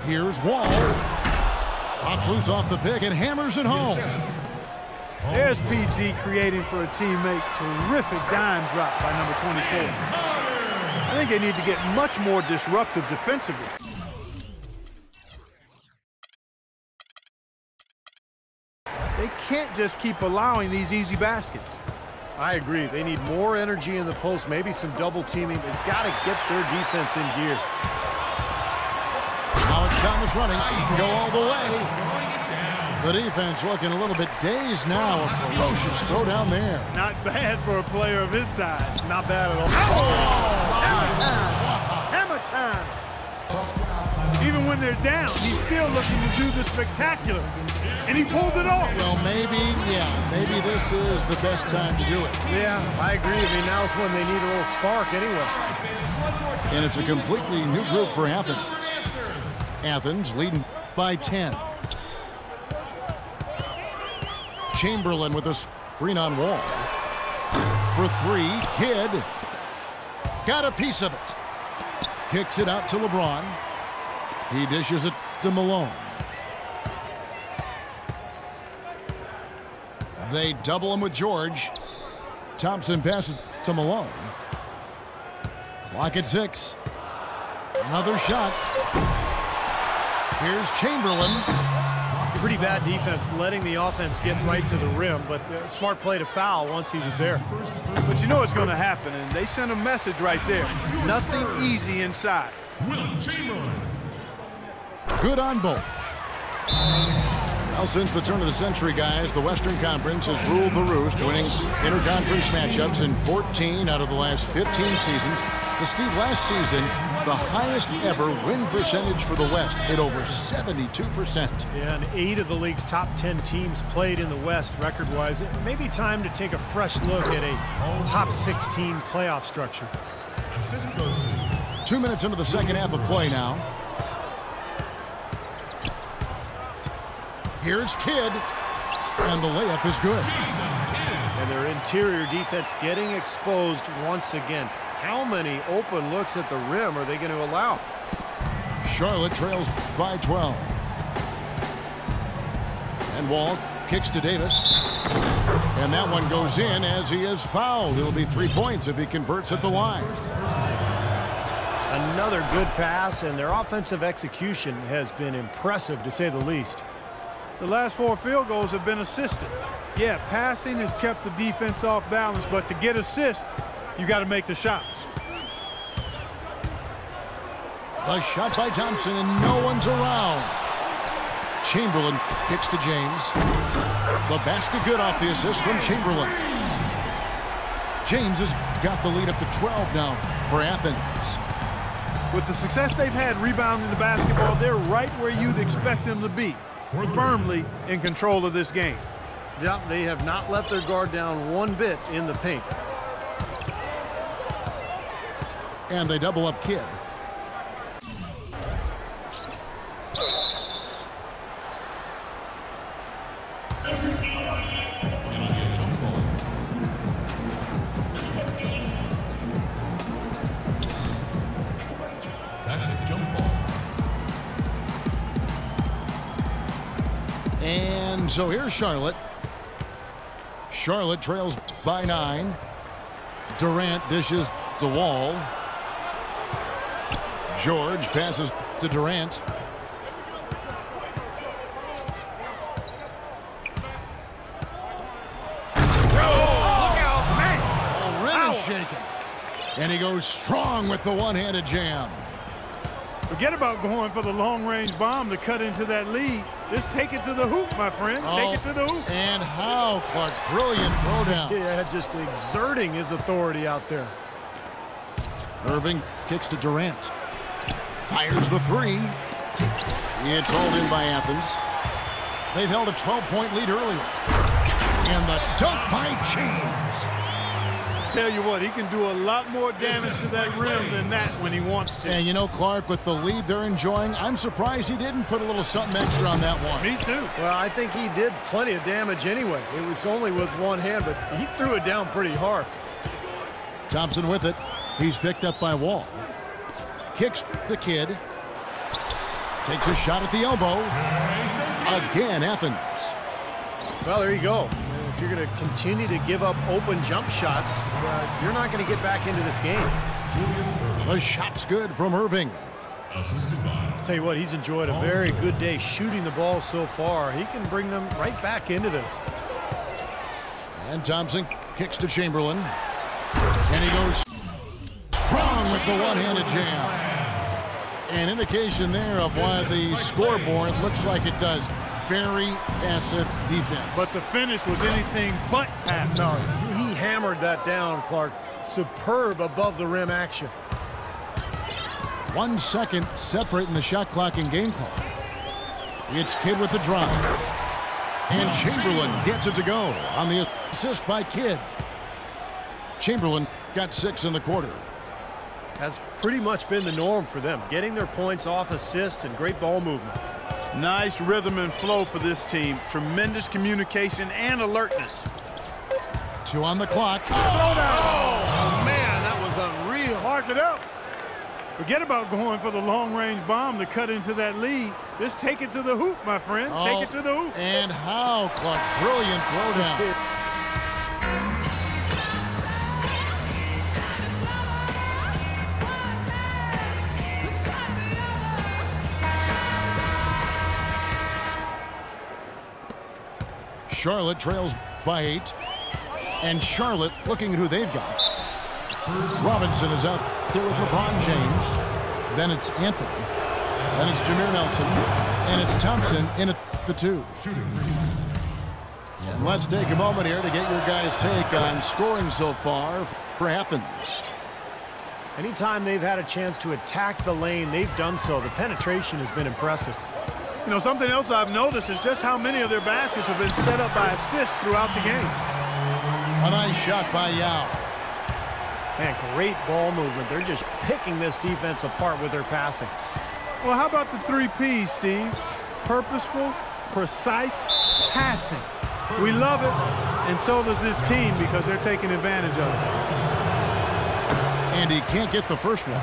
Here's Wall. Pops loose off the pick and hammers it home. There's PG creating for a teammate. Terrific dime drop by number 24. I think they need to get much more disruptive defensively. They can't just keep allowing these easy baskets. I agree. They need more energy in the post, maybe some double teaming. They've got to get their defense in gear. Now it's Thomas running. Go all the way. The defense looking a little bit dazed now. A ferocious throw down there. Not bad for a player of his size. Not bad at all. Hammer time! Even when they're down, he's still looking to do the spectacular. And he pulled it off. Well, maybe this is the best time to do it. Yeah, I agree. I mean, now's when they need a little spark anyway. And it's a completely new group for Athens. Athens leading by 10. Chamberlain with a screen on Wall. For three, Kidd. Got a piece of it. Kicks it out to LeBron. He dishes it to Malone. They double him with George. Thompson passes to Malone. Clock at 6. Another shot. Here's Chamberlain. Pretty bad defense, letting the offense get right to the rim, but smart play to foul once he was there. But you know what's going to happen, and they sent a message right there. Nothing easy inside. Good on both. Well, since the turn of the century, guys, the Western Conference has ruled the roost, winning interconference matchups in 14 out of the last 15 seasons. To Steve, last season, the highest ever win percentage for the West at over 72%. Yeah, and 8 of the league's top 10 teams played in the West record-wise. It may be time to take a fresh look at a top 16 playoff structure. 2 minutes into the second half of play now. Here's Kidd, and the layup is good. And their interior defense getting exposed once again. How many open looks at the rim are they going to allow? Charlotte trails by 12. And Wall kicks to Davis. And that one goes in as he is fouled. It'll be 3 points if he converts at the line. Another good pass, and their offensive execution has been impressive, to say the least. The last 4 field goals have been assisted. Yeah, passing has kept the defense off balance, but to get assists, you got to make the shots. A shot by Thompson, and no one's around. Chamberlain kicks to James. The basket good off the assist from Chamberlain. James has got the lead up to 12 now for Athens. With the success they've had rebounding the basketball, they're right where you'd expect them to be. Firmly in control of this game. Yeah, they have not let their guard down one bit in the paint. And they double up Kidd. That's a jump ball. And so here's Charlotte. Charlotte trails by 9. Durant dishes the Wall. George passes to Durant. Look out, man! The rim is shaken. And he goes strong with the one-handed jam. Forget about going for the long-range bomb to cut into that lead. Just take it to the hoop, my friend. Take it to the hoop. And how, Clark. Brilliant throwdown. Yeah, just exerting his authority out there. Irving kicks to Durant. Fires the 3. It's hauled in by Athens. They've held a 12-point lead earlier. And the dunk by James. Tell you what, he can do a lot more damage to that rim than that when he wants to. And you know, Clark, with the lead they're enjoying, I'm surprised he didn't put a little something extra on that one. Me too. Well, I think he did plenty of damage anyway. It was only with one hand, but he threw it down pretty hard. Thompson with it. He's picked up by Wall. Kicks the Kidd. Takes a shot at the elbow. Again, Athens. Well, there you go. If you're going to continue to give up open jump shots, you're not going to get back into this game. The shot's good from Irving. I'll tell you what, he's enjoyed a very good day shooting the ball so far. He can bring them right back into this. And Thompson kicks to Chamberlain. And he goes strong with the one-handed jam. An indication there of why the scoreboard looks like it does. Very passive defense. But the finish was anything but passive. No, he hammered that down, Clark. Superb above the rim action. 1 second separating the shot clock and game clock. It's Kidd with the drive. And Chamberlain gets it to go on the assist by Kidd. Chamberlain got 6 in the quarter. That's pretty much been the norm for them, getting their points off assists and great ball movement. Nice rhythm and flow for this team. Tremendous communication and alertness. 2 on the clock. Oh, man, that was unreal. Mark it up. Forget about going for the long-range bomb to cut into that lead. Just take it to the hoop, my friend. Take it to the hoop. And how, Clark. Brilliant throwdown. Charlotte trails by 8. And Charlotte looking at who they've got. Robinson is out there with LeBron James. Then it's Anthony. Then it's Jameer Nelson. And it's Thompson in at the 2. And let's take a moment here to get your guys' take on scoring so far for Athens. Anytime they've had a chance to attack the lane, they've done so. The penetration has been impressive. You know, something else I've noticed is just how many of their baskets have been set up by assists throughout the game. A nice shot by Yao. Man, great ball movement. They're just picking this defense apart with their passing. Well, how about the 3 Ps, Steve? Purposeful, precise, passing. We love it, and so does this team because they're taking advantage of it. And he can't get the first one.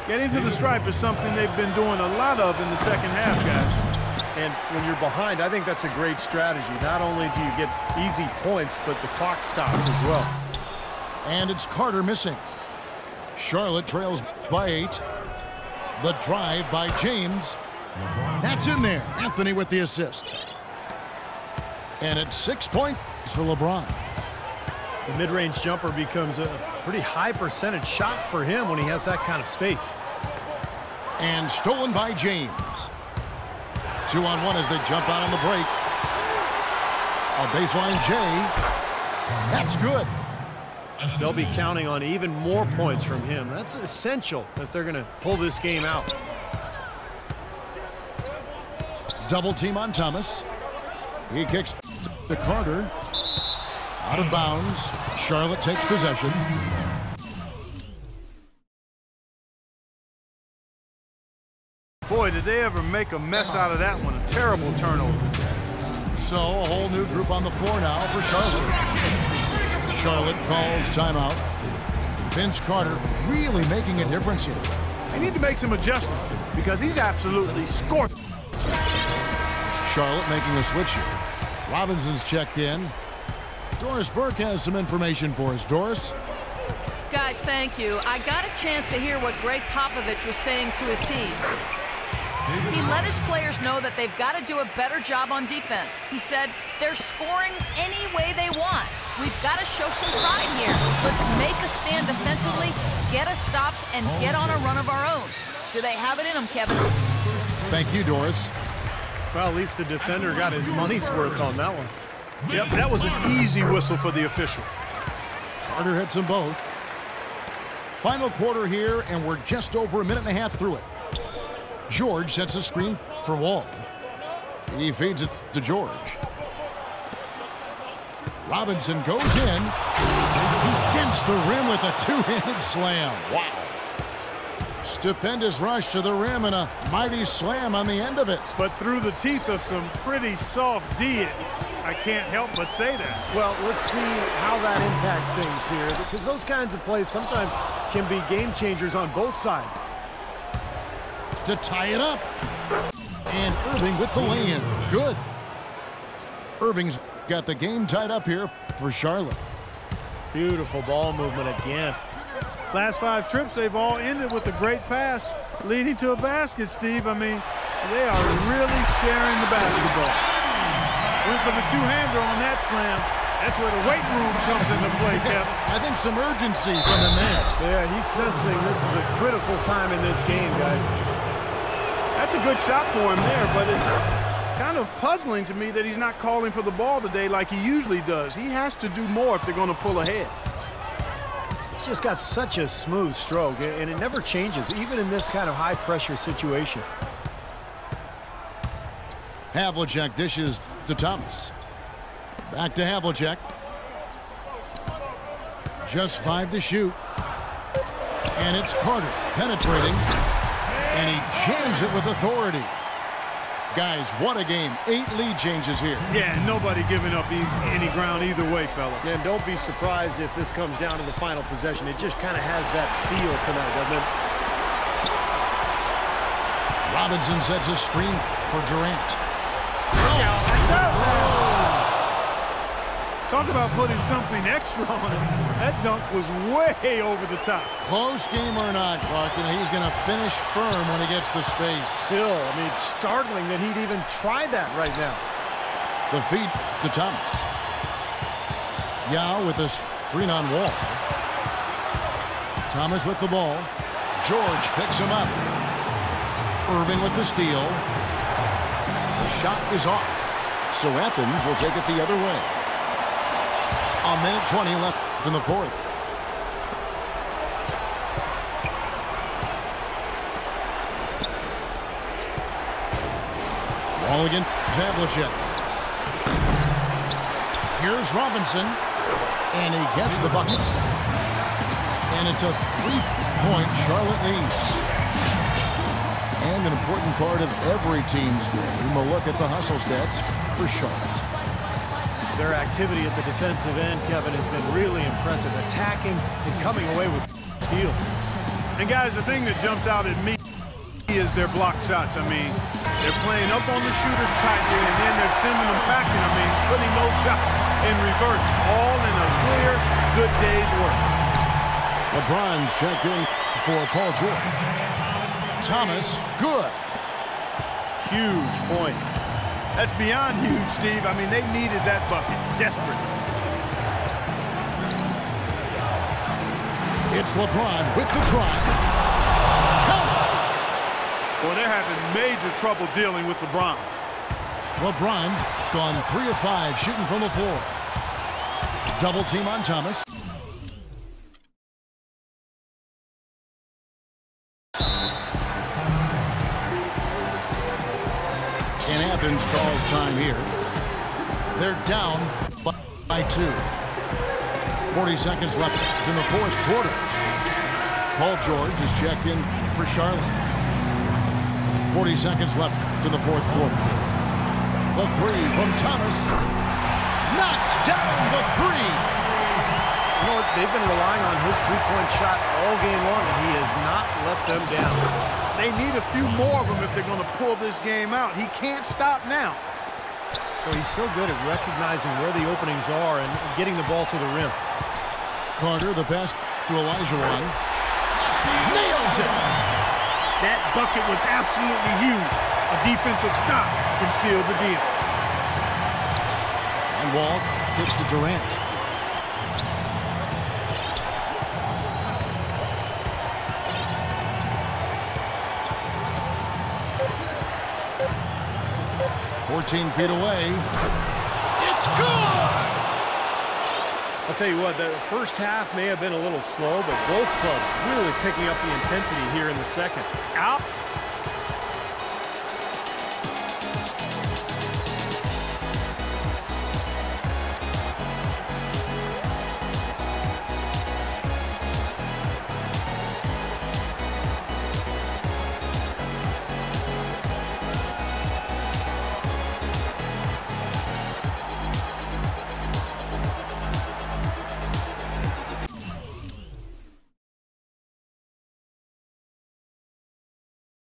Getting to the stripe is something they've been doing a lot of in the second half, guys. And when you're behind, I think that's a great strategy. Not only do you get easy points, but the clock stops as well. And it's Carter missing. Charlotte trails by 8. The drive by James. That's in there. Anthony with the assist. And it's 6 points for LeBron. The mid-range jumper becomes a pretty high percentage shot for him when he has that kind of space. And stolen by James. 2 on 1 as they jump out on the break. A baseline J. That's good. They'll be counting on even more points from him. That's essential if they're going to pull this game out. Double team on Thomas. He kicks to Carter. Out of bounds. Charlotte takes possession. Boy, did they ever make a mess out of that one. A terrible turnover. So a whole new group on the floor now for Charlotte. Charlotte calls timeout. Vince Carter really making a difference here. They need to make some adjustments because he's absolutely scorching. Charlotte making a switch here. Robinson's checked in. Doris Burke has some information for us. Doris? Guys, thank you. I got a chance to hear what Greg Popovich was saying to his team. He let his players know that they've got to do a better job on defense. He said they're scoring any way they want. We've got to show some pride here. Let's make a stand defensively, get us stops, and get on a run of our own. Do they have it in them, Kevin? Thank you, Doris. Well, at least the defender got his money's worth on that one. Yep, that was an easy whistle for the official. Carter hits them both. Final quarter here, and we're just over a minute and a half through it. George sets a screen for Wall. He feeds it to George. Robinson goes in. He dents the rim with a two-handed slam. Wow. Stupendous rush to the rim and a mighty slam on the end of it. But through the teeth of some pretty soft D, I can't help but say that. Well, let's see how that impacts things here, because those kinds of plays sometimes can be game changers on both sides. to tie it up. And Irving with the lay-in. Good. Irving's got the game tied up here for Charlotte. Beautiful ball movement again. Last 5 trips, they've all ended with a great pass leading to a basket, Steve. I mean, they are really sharing the basketball. Went for the two-hander on that slam. That's where the weight room comes into play, Kevin. I think some urgency from him there. Yeah, he's sensing this is a critical time in this game, guys. That's a good shot for him there, but it's kind of puzzling to me that he's not calling for the ball today like he usually does. He has to do more if they're going to pull ahead. He's just got such a smooth stroke, and it never changes, even in this kind of high-pressure situation. Havlicek dishes to Thomas. Back to Havlicek. Just 5 to shoot. And it's Carter penetrating. And he jams it with authority. Guys, what a game. 8 lead changes here. Yeah, nobody giving up any ground either way, fella. Yeah, and don't be surprised if this comes down to the final possession. It just kind of has that feel tonight, doesn't it? Robinson sets a screen for Durant. Talk about putting something extra on him. That dunk was way over the top. Close game or not, Clark, and he's going to finish firm when he gets the space. Still, I mean, it's startling that he'd even try that right now. The feed to Thomas. Yao with a screen on Wall. Thomas with the ball. George picks him up. Irving with the steal. The shot is off. So Athens will take it the other way. A minute 20 left in the fourth. Ball again, Havlicek. Here's Robinson, and he gets the bucket. And it's a 3-point Charlotte lead. And an important part of every team's game, a look at the hustle stats for Charlotte. Their activity at the defensive end, Kevin, has been really impressive. Attacking and coming away with steals. And guys, the thing that jumps out at me is their block shots. I mean, they're playing up on the shooters tightly, and then they're sending them packing. I mean, putting those shots in reverse, all in a clear, good day's work. LeBron's checked in for Paul George. Thomas, good. Huge points. That's beyond huge, Steve. I mean, they needed that bucket desperately. It's LeBron with the drive. Well, they're having major trouble dealing with LeBron. LeBron's gone 3 of 5 shooting from the floor. Double team on Thomas. And Athens calls time here. They're down by 2. 40 seconds left in the fourth quarter. Paul George is checked in for Charlotte. 40 seconds left in the fourth quarter. The 3 from Thomas. Knocks down the 3. You know what? They've been relying on his three-point shot all game long, and he has not let them down. They need a few more of them if they're going to pull this game out. He can't stop now. Well, he's so good at recognizing where the openings are and getting the ball to the rim. Carter, the pass to Elijah. Nails it! That bucket was absolutely huge. A defensive stop can seal the deal. And Wall kicks to Durant. "14 feet away. It's good!" I'll tell you what, the first half may have been a little slow, but both clubs really picking up the intensity here in the second. Out